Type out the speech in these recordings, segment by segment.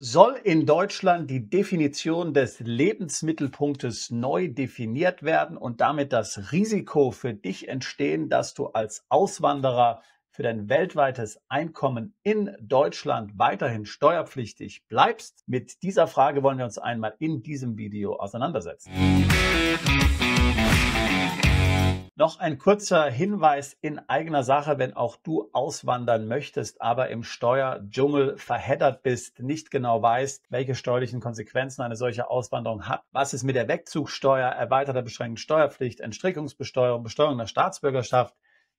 Soll in Deutschland die Definition des Lebensmittelpunktes neu definiert werden und damit das Risiko für dich entstehen, dass du als Auswanderer für dein weltweites Einkommen in Deutschland weiterhin steuerpflichtig bleibst? Mit dieser Frage wollen wir uns einmal in diesem Video auseinandersetzen. Noch ein kurzer Hinweis in eigener Sache, wenn auch du auswandern möchtest, aber im Steuerdschungel verheddert bist, nicht genau weißt, welche steuerlichen Konsequenzen eine solche Auswanderung hat, was es mit der Wegzugsteuer, erweiterter beschränkten Steuerpflicht, Entstrickungsbesteuerung, Besteuerung der Staatsbürgerschaft,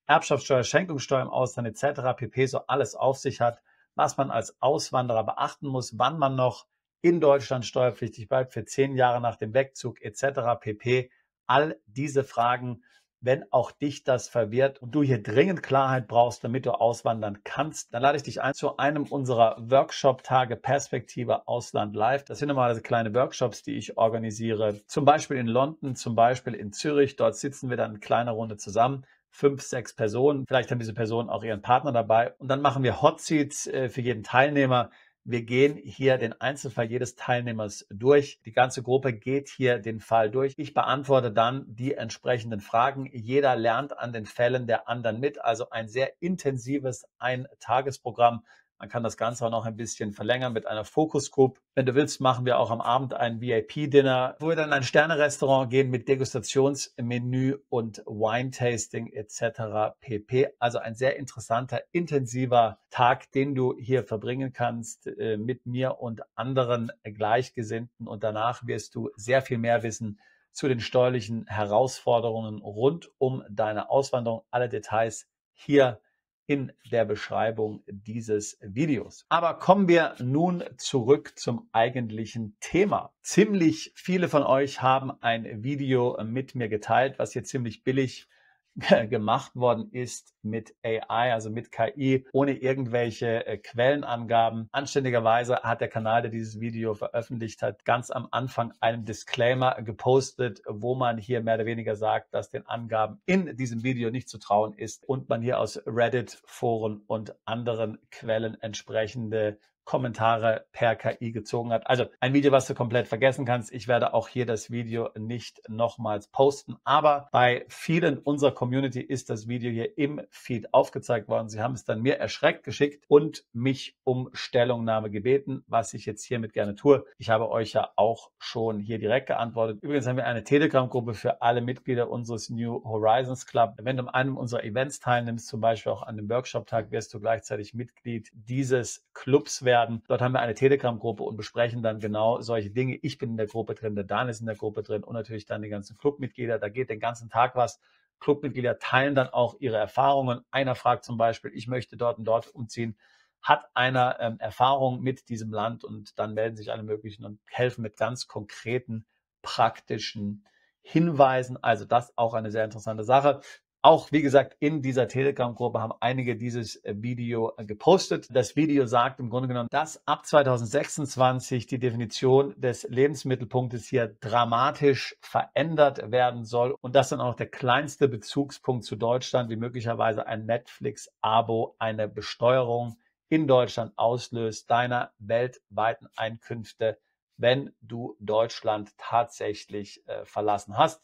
Erbschaftssteuer, Schenkungssteuer im Ausland etc. pp. So alles auf sich hat, was man als Auswanderer beachten muss, wann man noch in Deutschland steuerpflichtig bleibt für 10 Jahre nach dem Wegzug etc. pp. All diese Fragen, wenn auch dich das verwirrt und du hier dringend Klarheit brauchst, damit du auswandern kannst, dann lade ich dich ein zu einem unserer Workshop-Tage Perspektive Ausland Live. Das sind normalerweise kleine Workshops, die ich organisiere, zum Beispiel in London, zum Beispiel in Zürich. Dort sitzen wir dann in kleiner Runde zusammen. 5, 6 Personen. Vielleicht haben diese Personen auch ihren Partner dabei. Und dann machen wir Hot Seats für jeden Teilnehmer. Wir gehen hier den Einzelfall jedes Teilnehmers durch. Die ganze Gruppe geht hier den Fall durch. Ich beantworte dann die entsprechenden Fragen. Jeder lernt an den Fällen der anderen mit. Also ein sehr intensives Eintagesprogramm. Man kann das Ganze auch noch ein bisschen verlängern mit einer Focus Group. Wenn du willst, machen wir auch am Abend ein VIP-Dinner, wo wir dann in ein Sterne-Restaurant gehen mit Degustationsmenü und Wine-Tasting etc. pp. Also ein sehr interessanter, intensiver Tag, den du hier verbringen kannst mit mir und anderen Gleichgesinnten. Und danach wirst du sehr viel mehr wissen zu den steuerlichen Herausforderungen rund um deine Auswanderung. Alle Details hier in der Beschreibung dieses Videos. Aber kommen wir nun zurück zum eigentlichen Thema. Ziemlich viele von euch haben ein Video mit mir geteilt, was hier ziemlich billig gemacht worden ist mit AI, also mit KI, ohne irgendwelche Quellenangaben. Anständigerweise hat der Kanal, der dieses Video veröffentlicht hat, ganz am Anfang einen Disclaimer gepostet, wo man hier mehr oder weniger sagt, dass den Angaben in diesem Video nicht zu trauen ist und man hier aus Reddit, Foren und anderen Quellen entsprechende Kommentare per KI gezogen hat. Also ein Video, was du komplett vergessen kannst. Ich werde auch hier das Video nicht nochmals posten, aber bei vielen unserer Community ist das Video hier im Feed aufgezeigt worden. Sie haben es dann mir erschreckt geschickt und mich um Stellungnahme gebeten, was ich jetzt hiermit gerne tue. Ich habe euch ja auch schon hier direkt geantwortet. Übrigens haben wir eine Telegram-Gruppe für alle Mitglieder unseres New Horizons Club. Wenn du an einem unserer Events teilnimmst, zum Beispiel auch an dem Workshop-Tag, wirst du gleichzeitig Mitglied dieses Clubs werden. Dort haben wir eine Telegram-Gruppe und besprechen dann genau solche Dinge. Ich bin in der Gruppe drin, der Dan ist in der Gruppe drin und natürlich dann die ganzen Clubmitglieder. Da geht den ganzen Tag was. Clubmitglieder teilen dann auch ihre Erfahrungen. Einer fragt zum Beispiel, ich möchte dort und dort umziehen. Hat einer Erfahrung mit diesem Land und dann melden sich alle möglichen und helfen mit ganz konkreten, praktischen Hinweisen. Also das auch eine sehr interessante Sache. Auch, wie gesagt, in dieser Telegram-Gruppe haben einige dieses Video gepostet. Das Video sagt im Grunde genommen, dass ab 2026 die Definition des Lebensmittelpunktes hier dramatisch verändert werden soll und dass dann auch der kleinste Bezugspunkt zu Deutschland, wie möglicherweise ein Netflix-Abo, eine Besteuerung in Deutschland auslöst, deiner weltweiten Einkünfte, wenn du Deutschland tatsächlich verlassen hast.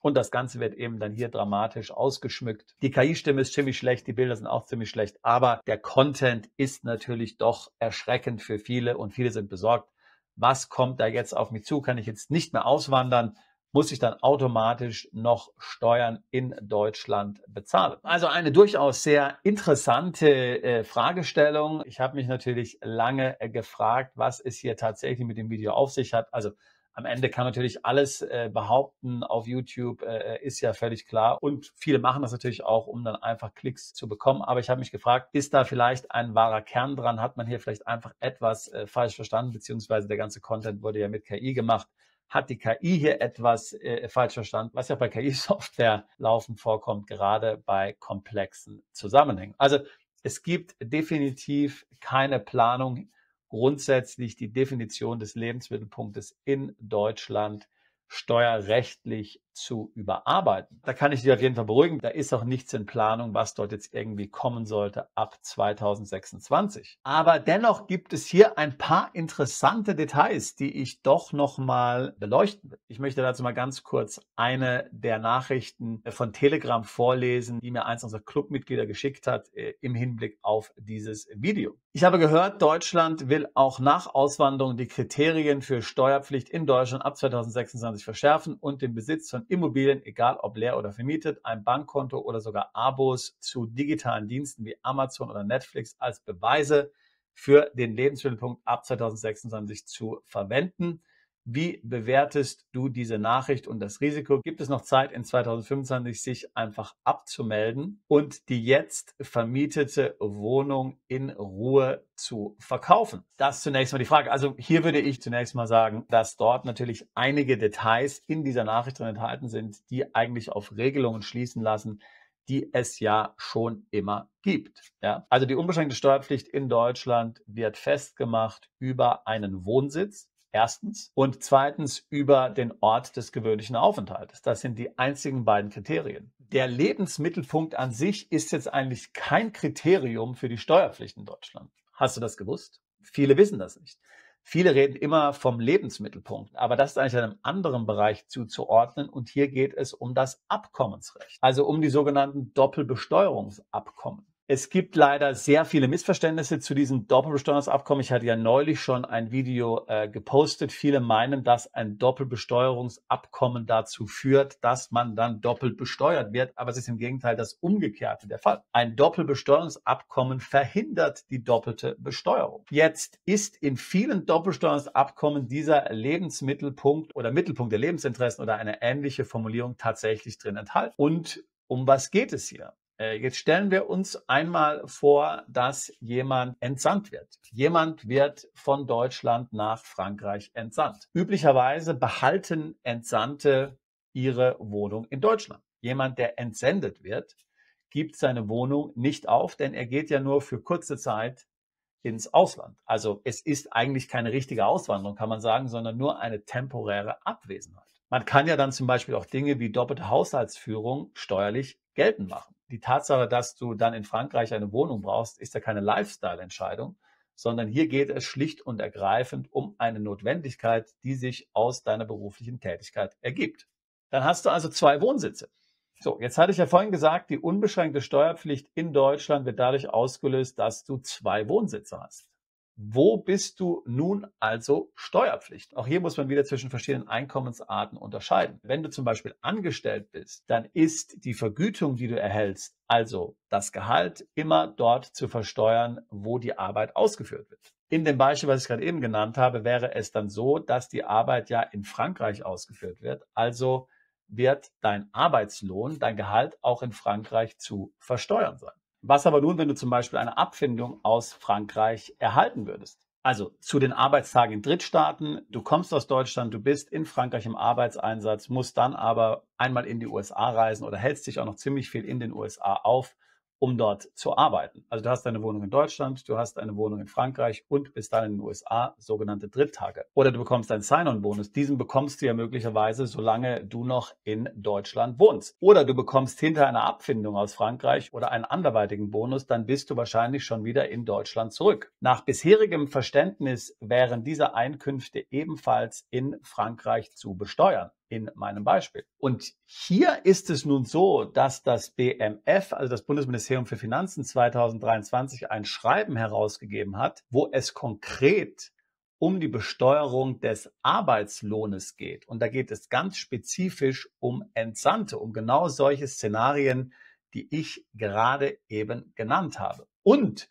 Und das Ganze wird eben dann hier dramatisch ausgeschmückt. Die KI-Stimme ist ziemlich schlecht, die Bilder sind auch ziemlich schlecht, aber der Content ist natürlich doch erschreckend für viele und viele sind besorgt. Was kommt da jetzt auf mich zu? Kann ich jetzt nicht mehr auswandern? Muss ich dann automatisch noch Steuern in Deutschland bezahlen? Also eine durchaus sehr interessante Fragestellung. Ich habe mich natürlich lange gefragt, was es hier tatsächlich mit dem Video auf sich hat. Also am Ende kann natürlich alles behaupten auf YouTube, ist ja völlig klar. Und viele machen das natürlich auch, um dann einfach Klicks zu bekommen. Aber ich habe mich gefragt, ist da vielleicht ein wahrer Kern dran? Hat man hier vielleicht einfach etwas falsch verstanden? Beziehungsweise der ganze Content wurde ja mit KI gemacht. Hat die KI hier etwas falsch verstanden, was ja bei KI-Software laufend vorkommt, gerade bei komplexen Zusammenhängen. Also es gibt definitiv keine Planung, grundsätzlich die Definition des Lebensmittelpunktes in Deutschland steuerrechtlich zu überarbeiten. Da kann ich dich auf jeden Fall beruhigen. Da ist auch nichts in Planung, was dort jetzt irgendwie kommen sollte ab 2026. Aber dennoch gibt es hier ein paar interessante Details, die ich doch nochmal beleuchten will. Ich möchte dazu mal ganz kurz eine der Nachrichten von Telegram vorlesen, die mir eins unserer Clubmitglieder geschickt hat im Hinblick auf dieses Video. Ich habe gehört, Deutschland will auch nach Auswanderung die Kriterien für Steuerpflicht in Deutschland ab 2026 verschärfen und den Besitz von Immobilien, egal ob leer oder vermietet, ein Bankkonto oder sogar Abos zu digitalen Diensten wie Amazon oder Netflix als Beweise für den Lebensmittelpunkt ab 2026 zu verwenden. Wie bewertest du diese Nachricht und das Risiko? Gibt es noch Zeit in 2025, sich einfach abzumelden und die jetzt vermietete Wohnung in Ruhe zu verkaufen? Das zunächst mal die Frage. Also hier würde ich zunächst mal sagen, dass dort natürlich einige Details in dieser Nachricht drin enthalten sind, die eigentlich auf Regelungen schließen lassen, die es ja schon immer gibt. Ja? Also die unbeschränkte Steuerpflicht in Deutschland wird festgemacht über einen Wohnsitz. Erstens. Und zweitens über den Ort des gewöhnlichen Aufenthaltes. Das sind die einzigen beiden Kriterien. Der Lebensmittelpunkt an sich ist jetzt eigentlich kein Kriterium für die Steuerpflicht in Deutschland. Hast du das gewusst? Viele wissen das nicht. Viele reden immer vom Lebensmittelpunkt, aber das ist eigentlich einem anderen Bereich zuzuordnen und hier geht es um das Abkommensrecht, also um die sogenannten Doppelbesteuerungsabkommen. Es gibt leider sehr viele Missverständnisse zu diesem Doppelbesteuerungsabkommen. Ich hatte ja neulich schon ein Video gepostet. Viele meinen, dass ein Doppelbesteuerungsabkommen dazu führt, dass man dann doppelt besteuert wird. Aber es ist im Gegenteil das Umgekehrte der Fall. Ein Doppelbesteuerungsabkommen verhindert die doppelte Besteuerung. Jetzt ist in vielen Doppelbesteuerungsabkommen dieser Lebensmittelpunkt oder Mittelpunkt der Lebensinteressen oder eine ähnliche Formulierung tatsächlich drin enthalten. Und um was geht es hier? Jetzt stellen wir uns einmal vor, dass jemand entsandt wird. Jemand wird von Deutschland nach Frankreich entsandt. Üblicherweise behalten Entsandte ihre Wohnung in Deutschland. Jemand, der entsendet wird, gibt seine Wohnung nicht auf, denn er geht ja nur für kurze Zeit ins Ausland. Also es ist eigentlich keine richtige Auswanderung, kann man sagen, sondern nur eine temporäre Abwesenheit. Man kann ja dann zum Beispiel auch Dinge wie doppelte Haushaltsführung steuerlich geltend machen. Die Tatsache, dass du dann in Frankreich eine Wohnung brauchst, ist ja keine Lifestyle-Entscheidung, sondern hier geht es schlicht und ergreifend um eine Notwendigkeit, die sich aus deiner beruflichen Tätigkeit ergibt. Dann hast du also zwei Wohnsitze. So, jetzt hatte ich ja vorhin gesagt, die unbeschränkte Steuerpflicht in Deutschland wird dadurch ausgelöst, dass du zwei Wohnsitze hast. Wo bist du nun also steuerpflichtig? Auch hier muss man wieder zwischen verschiedenen Einkommensarten unterscheiden. Wenn du zum Beispiel angestellt bist, dann ist die Vergütung, die du erhältst, also das Gehalt, immer dort zu versteuern, wo die Arbeit ausgeführt wird. In dem Beispiel, was ich gerade eben genannt habe, wäre es dann so, dass die Arbeit ja in Frankreich ausgeführt wird. Also wird dein Arbeitslohn, dein Gehalt auch in Frankreich zu versteuern sein. Was aber nun, wenn du zum Beispiel eine Abfindung aus Frankreich erhalten würdest? Also zu den Arbeitstagen in Drittstaaten, du kommst aus Deutschland, du bist in Frankreich im Arbeitseinsatz, musst dann aber einmal in die USA reisen oder hältst dich auch noch ziemlich viel in den USA auf, um dort zu arbeiten. Also du hast eine Wohnung in Deutschland, du hast eine Wohnung in Frankreich und bist dann in den USA, sogenannte Dritttage. Oder du bekommst einen Sign-on-Bonus. Diesen bekommst du ja möglicherweise, solange du noch in Deutschland wohnst. Oder du bekommst hinter einer Abfindung aus Frankreich oder einen anderweitigen Bonus, dann bist du wahrscheinlich schon wieder in Deutschland zurück. Nach bisherigem Verständnis wären diese Einkünfte ebenfalls in Frankreich zu besteuern. In meinem Beispiel. Und hier ist es nun so, dass das BMF, also das Bundesministerium für Finanzen 2023, ein Schreiben herausgegeben hat, wo es konkret um die Besteuerung des Arbeitslohnes geht. Und da geht es ganz spezifisch um Entsandte, um genau solche Szenarien, die ich gerade eben genannt habe. Und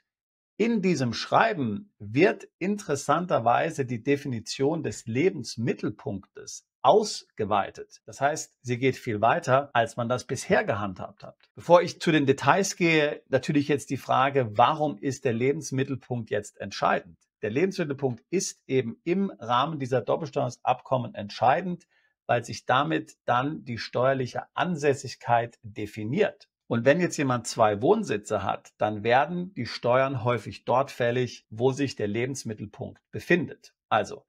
in diesem Schreiben wird interessanterweise die Definition des Lebensmittelpunktes ausgeweitet. Das heißt, sie geht viel weiter, als man das bisher gehandhabt hat. Bevor ich zu den Details gehe, natürlich jetzt die Frage, warum ist der Lebensmittelpunkt jetzt entscheidend? Der Lebensmittelpunkt ist eben im Rahmen dieser Doppelbesteuerungsabkommen entscheidend, weil sich damit dann die steuerliche Ansässigkeit definiert. Und wenn jetzt jemand zwei Wohnsitze hat, dann werden die Steuern häufig dort fällig, wo sich der Lebensmittelpunkt befindet. Also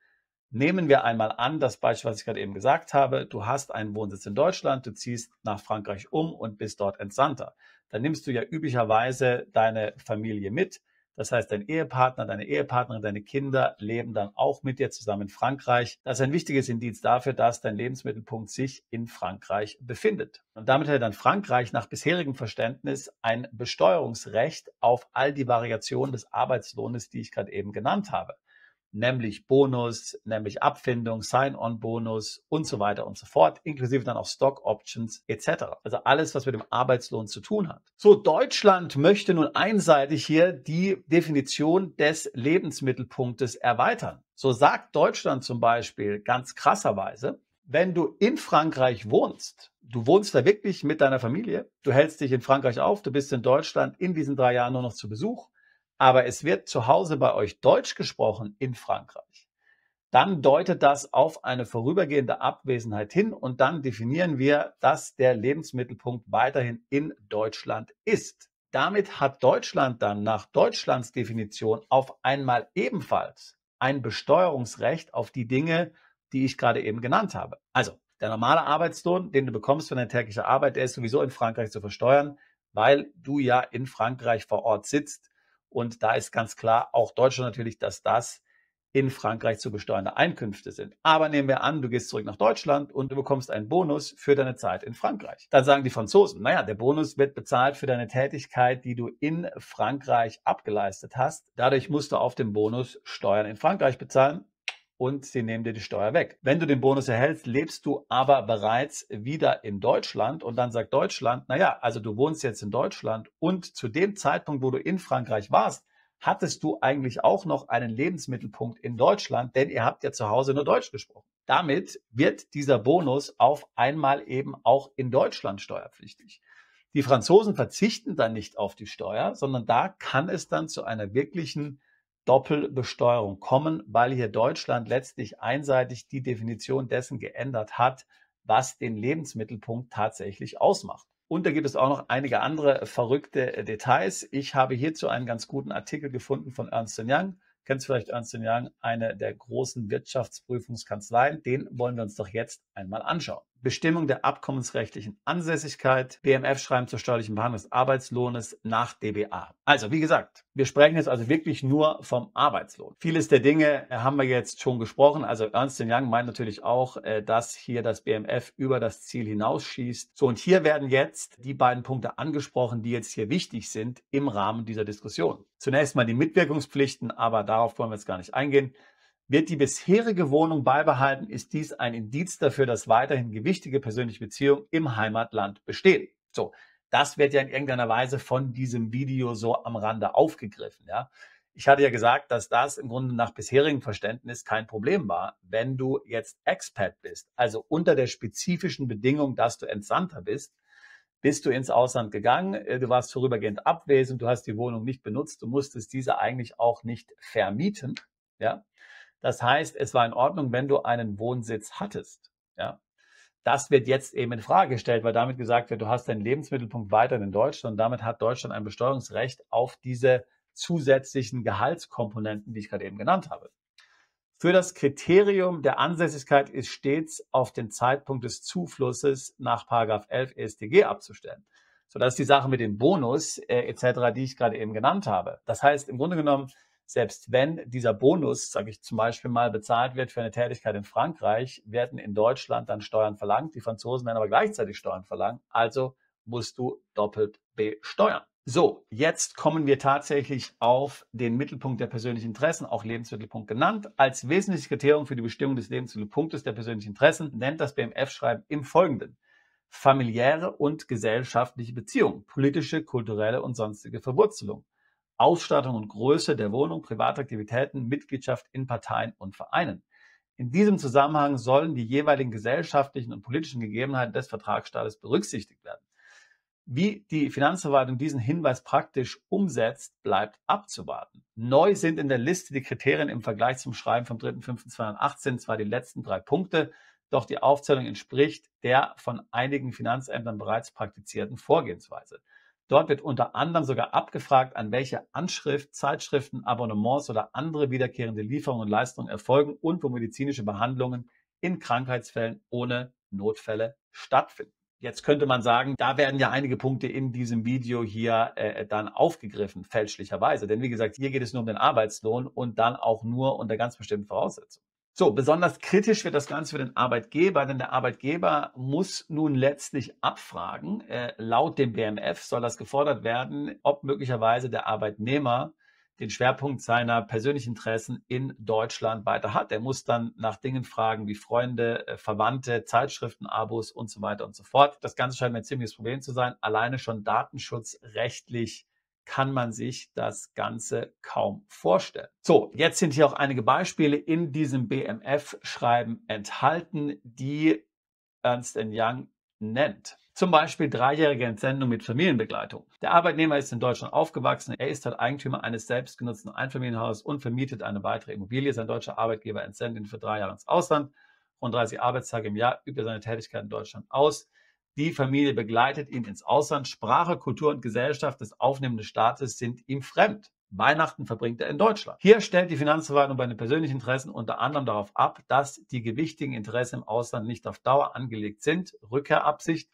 Nehmen wir einmal an, das Beispiel, was ich gerade eben gesagt habe, du hast einen Wohnsitz in Deutschland, du ziehst nach Frankreich um und bist dort Entsandter. Dann nimmst du ja üblicherweise deine Familie mit. Das heißt, dein Ehepartner, deine Ehepartnerin, deine Kinder leben dann auch mit dir zusammen in Frankreich. Das ist ein wichtiges Indiz dafür, dass dein Lebensmittelpunkt sich in Frankreich befindet. Und damit hätte dann Frankreich nach bisherigem Verständnis ein Besteuerungsrecht auf all die Variationen des Arbeitslohnes, die ich gerade eben genannt habe, nämlich Bonus, nämlich Abfindung, Sign-on-Bonus und so weiter und so fort, inklusive dann auch Stock-Options etc. Also alles, was mit dem Arbeitslohn zu tun hat. So, Deutschland möchte nun einseitig hier die Definition des Lebensmittelpunktes erweitern. So sagt Deutschland zum Beispiel ganz krasserweise, wenn du in Frankreich wohnst, du wohnst da wirklich mit deiner Familie, du hältst dich in Frankreich auf, du bist in Deutschland in diesen 3 Jahren nur noch zu Besuch, aber es wird zu Hause bei euch Deutsch gesprochen in Frankreich, dann deutet das auf eine vorübergehende Abwesenheit hin und dann definieren wir, dass der Lebensmittelpunkt weiterhin in Deutschland ist. Damit hat Deutschland dann nach Deutschlands Definition auf einmal ebenfalls ein Besteuerungsrecht auf die Dinge, die ich gerade eben genannt habe. Also der normale Arbeitslohn, den du bekommst für deine tägliche Arbeit, der ist sowieso in Frankreich zu versteuern, weil du ja in Frankreich vor Ort sitzt. Und da ist ganz klar auch Deutschland natürlich, dass das in Frankreich zu besteuernde Einkünfte sind. Aber nehmen wir an, du gehst zurück nach Deutschland und du bekommst einen Bonus für deine Zeit in Frankreich. Dann sagen die Franzosen, naja, der Bonus wird bezahlt für deine Tätigkeit, die du in Frankreich abgeleistet hast. Dadurch musst du auf den Bonus Steuern in Frankreich bezahlen und sie nehmen dir die Steuer weg. Wenn du den Bonus erhältst, lebst du aber bereits wieder in Deutschland und dann sagt Deutschland, naja, also du wohnst jetzt in Deutschland und zu dem Zeitpunkt, wo du in Frankreich warst, hattest du eigentlich auch noch einen Lebensmittelpunkt in Deutschland, denn ihr habt ja zu Hause nur Deutsch gesprochen. Damit wird dieser Bonus auf einmal eben auch in Deutschland steuerpflichtig. Die Franzosen verzichten dann nicht auf die Steuer, sondern da kann es dann zu einer wirklichen Doppelbesteuerung kommen, weil hier Deutschland letztlich einseitig die Definition dessen geändert hat, was den Lebensmittelpunkt tatsächlich ausmacht. Und da gibt es auch noch einige andere verrückte Details. Ich habe hierzu einen ganz guten Artikel gefunden von Ernst & Young. Kennst du vielleicht Ernst & Young, eine der großen Wirtschaftsprüfungskanzleien? Den wollen wir uns doch jetzt einmal anschauen. Bestimmung der abkommensrechtlichen Ansässigkeit, BMF-Schreiben zur steuerlichen Behandlung des Arbeitslohnes nach DBA. Also wie gesagt, wir sprechen jetzt also wirklich nur vom Arbeitslohn. Vieles der Dinge haben wir jetzt schon gesprochen. Also Ernst & Young meint natürlich auch, dass hier das BMF über das Ziel hinausschießt. So, und hier werden jetzt die beiden Punkte angesprochen, die jetzt hier wichtig sind im Rahmen dieser Diskussion. Zunächst mal die Mitwirkungspflichten, aber darauf wollen wir jetzt gar nicht eingehen. Wird die bisherige Wohnung beibehalten, ist dies ein Indiz dafür, dass weiterhin gewichtige persönliche Beziehungen im Heimatland bestehen. So, das wird ja in irgendeiner Weise von diesem Video so am Rande aufgegriffen. Ja. Ich hatte ja gesagt, dass das im Grunde nach bisherigem Verständnis kein Problem war, wenn du jetzt Expat bist, also unter der spezifischen Bedingung, dass du Entsandter bist du ins Ausland gegangen, du warst vorübergehend abwesend, du hast die Wohnung nicht benutzt, du musstest diese eigentlich auch nicht vermieten. Ja. Das heißt, es war in Ordnung, wenn du einen Wohnsitz hattest. Ja. Das wird jetzt eben in Frage gestellt, weil damit gesagt wird, du hast deinen Lebensmittelpunkt weiterhin in Deutschland und damit hat Deutschland ein Besteuerungsrecht auf diese zusätzlichen Gehaltskomponenten, die ich gerade eben genannt habe. Für das Kriterium der Ansässigkeit ist stets auf den Zeitpunkt des Zuflusses nach § 11 EStG abzustellen. So, das ist die Sache mit dem Bonus etc., die ich gerade eben genannt habe. Das heißt, im Grunde genommen, selbst wenn dieser Bonus, sage ich zum Beispiel mal, bezahlt wird für eine Tätigkeit in Frankreich, werden in Deutschland dann Steuern verlangt. Die Franzosen werden aber gleichzeitig Steuern verlangen. Also musst du doppelt besteuern. So, jetzt kommen wir tatsächlich auf den Mittelpunkt der persönlichen Interessen, auch Lebensmittelpunkt genannt. Als wesentliches Kriterium für die Bestimmung des Lebensmittelpunktes der persönlichen Interessen nennt das BMF-Schreiben im Folgenden: familiäre und gesellschaftliche Beziehungen, politische, kulturelle und sonstige Verwurzelung, Ausstattung und Größe der Wohnung, Privataktivitäten, Mitgliedschaft in Parteien und Vereinen. In diesem Zusammenhang sollen die jeweiligen gesellschaftlichen und politischen Gegebenheiten des Vertragsstaates berücksichtigt werden. Wie die Finanzverwaltung diesen Hinweis praktisch umsetzt, bleibt abzuwarten. Neu sind in der Liste die Kriterien im Vergleich zum Schreiben vom 3.5.2018 zwar die letzten 3 Punkte, doch die Aufzählung entspricht der von einigen Finanzämtern bereits praktizierten Vorgehensweise. Dort wird unter anderem sogar abgefragt, an welche Anschrift, Zeitschriften, Abonnements oder andere wiederkehrende Lieferungen und Leistungen erfolgen und wo medizinische Behandlungen in Krankheitsfällen ohne Notfälle stattfinden. Jetzt könnte man sagen, da werden ja einige Punkte in diesem Video hier dann aufgegriffen, fälschlicherweise. Denn wie gesagt, hier geht es nur um den Arbeitslohn und dann auch nur unter ganz bestimmten Voraussetzungen. So, besonders kritisch wird das Ganze für den Arbeitgeber, denn der Arbeitgeber muss nun letztlich abfragen, laut dem BMF soll das gefordert werden, ob möglicherweise der Arbeitnehmer den Schwerpunkt seiner persönlichen Interessen in Deutschland weiter hat. Er muss dann nach Dingen fragen wie Freunde, Verwandte, Zeitschriften, Abos und so weiter und so fort. Das Ganze scheint mir ein ziemliches Problem zu sein. Alleine schon datenschutzrechtlich kann man sich das Ganze kaum vorstellen. So, jetzt sind hier auch einige Beispiele in diesem BMF-Schreiben enthalten, die Ernst Young nennt. Zum Beispiel 3-jährige Entsendung mit Familienbegleitung. Der Arbeitnehmer ist in Deutschland aufgewachsen. Er ist dort Eigentümer eines selbstgenutzten Einfamilienhauses und vermietet eine weitere Immobilie. Sein deutscher Arbeitgeber entsendet ihn für 3 Jahre ins Ausland. Rund 30 Arbeitstage im Jahr übt er seine Tätigkeit in Deutschland aus. Die Familie begleitet ihn ins Ausland. Sprache, Kultur und Gesellschaft des aufnehmenden Staates sind ihm fremd. Weihnachten verbringt er in Deutschland. Hier stellt die Finanzverwaltung bei den persönlichen Interessen unter anderem darauf ab, dass die gewichtigen Interessen im Ausland nicht auf Dauer angelegt sind. Rückkehrabsicht.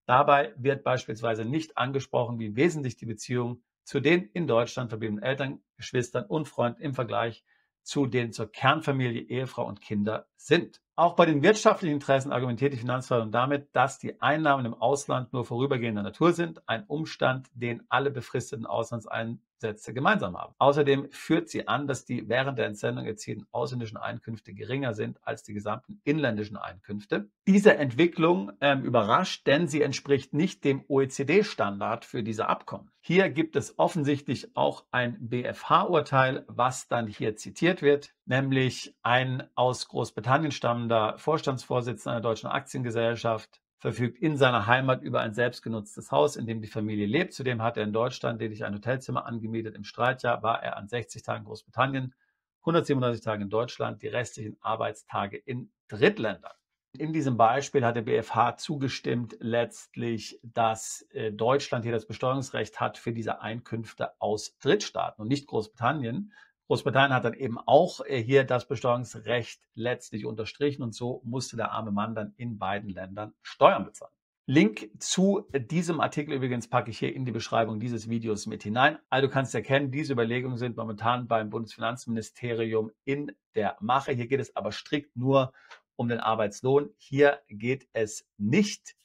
Dabei wird beispielsweise nicht angesprochen, wie wesentlich die Beziehung zu den in Deutschland verbliebenen Eltern, Geschwistern und Freunden im Vergleich zu den zur Kernfamilie, Ehefrau und Kinder sind. Auch bei den wirtschaftlichen Interessen argumentiert die Finanzverwaltung damit, dass die Einnahmen im Ausland nur vorübergehender Natur sind, ein Umstand, den alle befristeten Auslandseinsätze gemeinsam haben. Außerdem führt sie an, dass die während der Entsendung erzielten ausländischen Einkünfte geringer sind als die gesamten inländischen Einkünfte. Diese Entwicklung überrascht, denn sie entspricht nicht dem OECD-Standard für diese Abkommen. Hier gibt es offensichtlich auch ein BfH-Urteil, was dann hier zitiert wird, nämlich ein aus Großbritannien stammender Vorstandsvorsitzender einer deutschen Aktiengesellschaft verfügt in seiner Heimat über ein selbstgenutztes Haus, in dem die Familie lebt. Zudem hat er in Deutschland lediglich ein Hotelzimmer angemietet. Im Streitjahr war er an 60 Tagen in Großbritannien, 137 Tagen in Deutschland, die restlichen Arbeitstage in Drittländern. In diesem Beispiel hat der BfH zugestimmt letztlich, dass Deutschland hier das Besteuerungsrecht hat für diese Einkünfte aus Drittstaaten und nicht Großbritannien. Großbritannien hat dann eben auch hier das Besteuerungsrecht letztlich unterstrichen und so musste der arme Mann dann in beiden Ländern Steuern bezahlen. Link zu diesem Artikel übrigens packe ich hier in die Beschreibung dieses Videos mit hinein. Also du kannst erkennen, diese Überlegungen sind momentan beim Bundesfinanzministerium in der Mache. Hier geht es aber strikt nur um den Arbeitslohn. Hier geht es nicht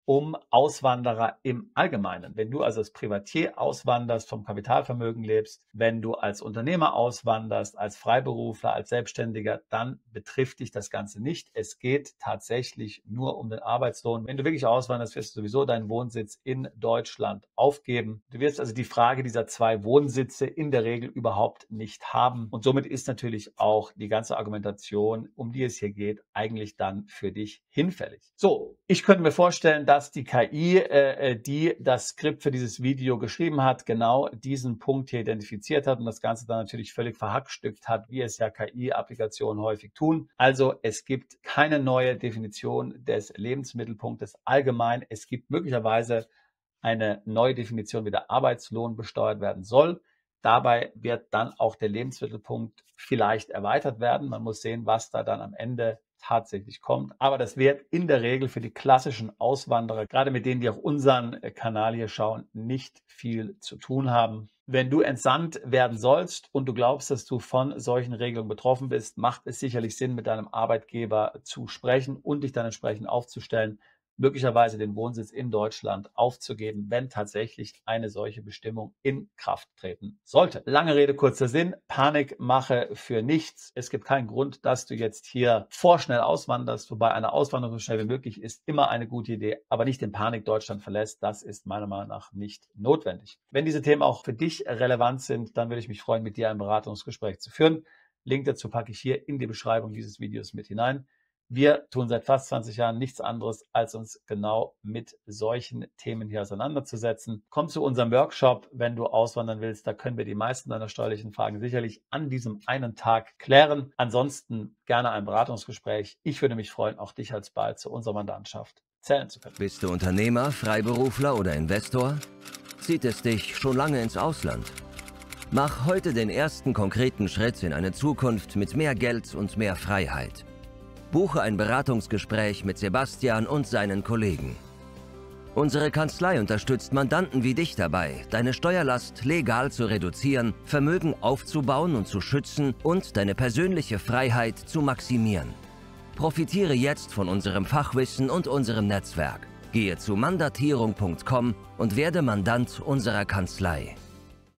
um Auswanderer im Allgemeinen. Wenn du also als Privatier auswanderst, vom Kapitalvermögen lebst, wenn du als Unternehmer auswanderst, als Freiberufler, als Selbstständiger, dann betrifft dich das Ganze nicht. Es geht tatsächlich nur um den Arbeitslohn. Wenn du wirklich auswanderst, wirst du sowieso deinen Wohnsitz in Deutschland aufgeben. Du wirst also die Frage dieser 2 Wohnsitze in der Regel überhaupt nicht haben. Und somit ist natürlich auch die ganze Argumentation, um die es hier geht, eigentlich dann für dich hinfällig. So, ich könnte mir vorstellen, dass die KI, die das Skript für dieses Video geschrieben hat, genau diesen Punkt hier identifiziert hat und das Ganze dann natürlich völlig verhackstückt hat, wie es ja KI-Applikationen häufig tun. Also es gibt keine neue Definition des Lebensmittelpunktes allgemein. Es gibt möglicherweise eine neue Definition, wie der Arbeitslohn besteuert werden soll. Dabei wird dann auch der Lebensmittelpunkt vielleicht erweitert werden. Man muss sehen, was da dann am Ende tatsächlich kommt. Aber das wird in der Regel für die klassischen Auswanderer, gerade mit denen, die auch unseren Kanal hier schauen, nicht viel zu tun haben. Wenn du entsandt werden sollst und du glaubst, dass du von solchen Regelungen betroffen bist, macht es sicherlich Sinn, mit deinem Arbeitgeber zu sprechen und dich dann entsprechend aufzustellen, möglicherweise den Wohnsitz in Deutschland aufzugeben, wenn tatsächlich eine solche Bestimmung in Kraft treten sollte. Lange Rede, kurzer Sinn. Panikmache für nichts. Es gibt keinen Grund, dass du jetzt hier vorschnell auswanderst, wobei eine Auswanderung so schnell wie möglich ist immer eine gute Idee, aber nicht in Panik Deutschland verlässt. Das ist meiner Meinung nach nicht notwendig. Wenn diese Themen auch für dich relevant sind, dann würde ich mich freuen, mit dir ein Beratungsgespräch zu führen. Link dazu packe ich hier in die Beschreibung dieses Videos mit hinein. Wir tun seit fast 20 Jahren nichts anderes, als uns genau mit solchen Themen hier auseinanderzusetzen. Komm zu unserem Workshop, wenn du auswandern willst. Da können wir die meisten deiner steuerlichen Fragen sicherlich an diesem einen Tag klären. Ansonsten gerne ein Beratungsgespräch. Ich würde mich freuen, auch dich alsbald zu unserer Mandantschaft zählen zu können. Bist du Unternehmer, Freiberufler oder Investor? Zieht es dich schon lange ins Ausland? Mach heute den ersten konkreten Schritt in eine Zukunft mit mehr Geld und mehr Freiheit. Buche ein Beratungsgespräch mit Sebastian und seinen Kollegen. Unsere Kanzlei unterstützt Mandanten wie dich dabei, deine Steuerlast legal zu reduzieren, Vermögen aufzubauen und zu schützen und deine persönliche Freiheit zu maximieren. Profitiere jetzt von unserem Fachwissen und unserem Netzwerk. Gehe zu mandatierung.com und werde Mandant unserer Kanzlei.